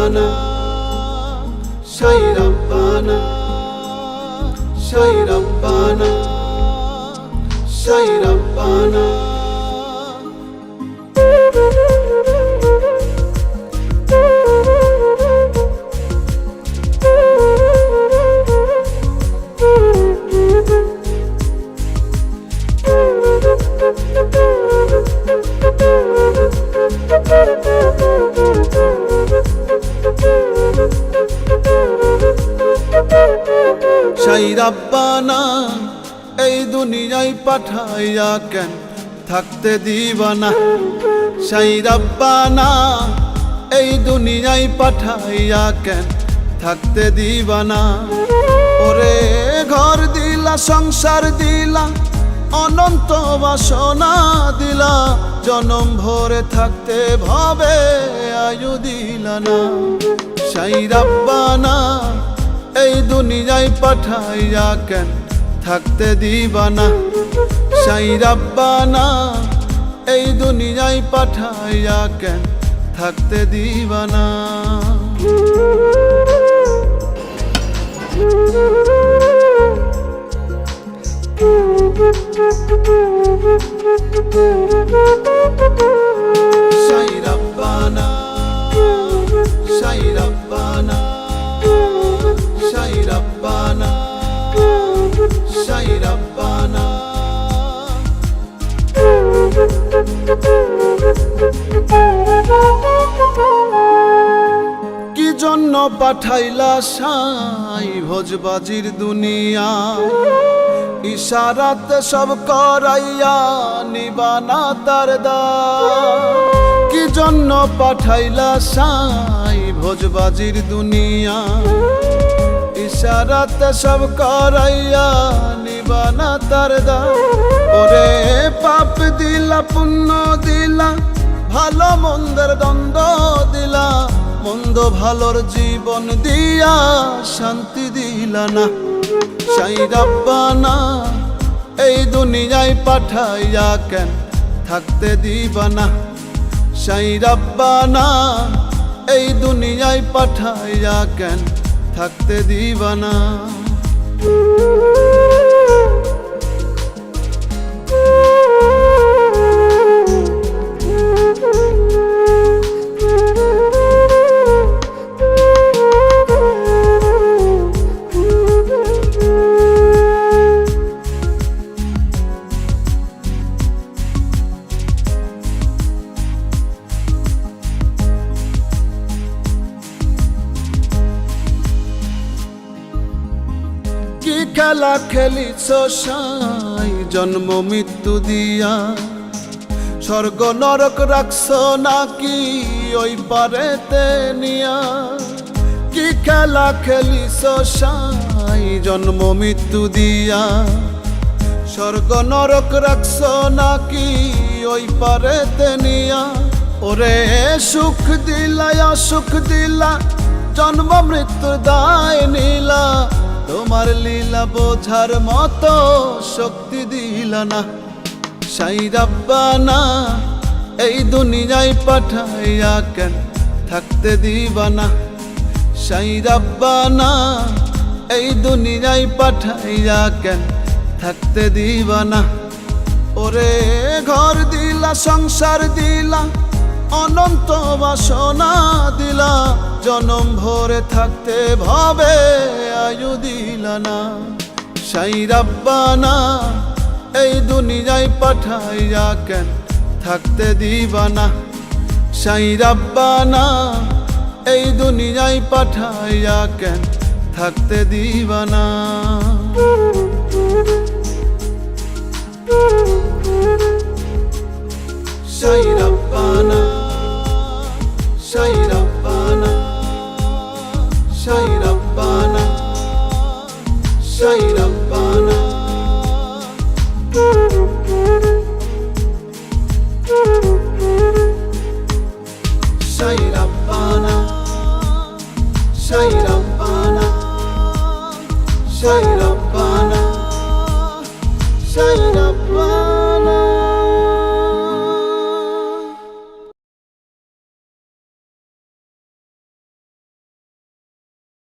Rabbana, Sai Rabbana, Sai Rabbana, Sai Rabbana. Sai Rabbana, এই দুনিয়ায় পাঠাইয়া কেন থাকতে দিবা না। Sai Rabbana, এই দুনিয়ায় পাঠাইয়া কেন থাকতে দিবা না। ওরে ঘর দিলা, সংসার দিলা, অনন্ত বাসনা দিলা, জনম ভরে থাকতে ভাবে আয়ু দিলা না। Sai Rabbana, এই দুনিয়ায় পাঠাইয়া কেন থাকতে দিবা না। Sai Rabbana, এই দুনিয়ায় পাঠাইয়া কেন থাকতে দিবা না। Sai Rabbana, Sai Rabbana, Sai Rabbana, Sai Rabbana. কি জন্য পাঠাইলা সাই ভোজবাজির দুনিয়া, ইশারাতে সব করাইয়া নিবানা তার দায়। কি জন্য পাঠাইলা সাই ভোজবাজির দুনিয়া, ইশারাতে সব করাইয়া নিবানা তার দায়। ওরে পাপ দিলা, পুণ্য দিলা, ভালো মন্দের দ্বন্দ্ব দিলা, মন্দ ভালোর জীবন দিয়া শান্তি দিলা না। Sai Rabbana, এই দুনিয়ায় পাঠাইয়া কেন থাকতে দিবা না। Sai Rabbana, এই দুনিয়ায় পাঠাইয়া কেন থাকতে দিবা না। কি খেলা খেলিছ সাই জন্ম মৃত্যু দিয়া, স্বর্গ নরক রাখছ নাকি ওই পারেতে নিয়া। কি খেলা খেলিছ সাই জন্ম মৃত্যু দিয়া, স্বর্গ নরক রাখছ নাকি ওই পারেতে নিয়া। ওরে সুখ দিলা, অসুখ দিলা, জন্ম মৃত্যুর দায় নিলা, তোমার লীলা বোঝার মতো শক্তি দিলা না। Sai Rabbana, এই দুনিয়ায় পাঠাইয়া কেন থাকতে দিবা না। Sai Rabbana, এই দুনিয়ায় পাঠাইয়া কেন থাকতে দিবা না। ওরে ঘর দিলা, সংসার দিলা, অনন্ত বাসনা দিলা, জনম ভরে থাকতে ভাবে আয়ু দিলা না। Sai Rabbana, এই দুনিয়ায় পাঠাইয়া কেন থাকতে দিবা না। Sai Rabbana, এই দুনিয়ায় পাঠাইয়া কেন থাকতে দিবা না। Sai Rabbana, Sai Rabbana, Sai Rabbana, Sai Rabbana. Sai Rabbana, Sai Rabbana, Sai Rabbana, Sai Rabbana.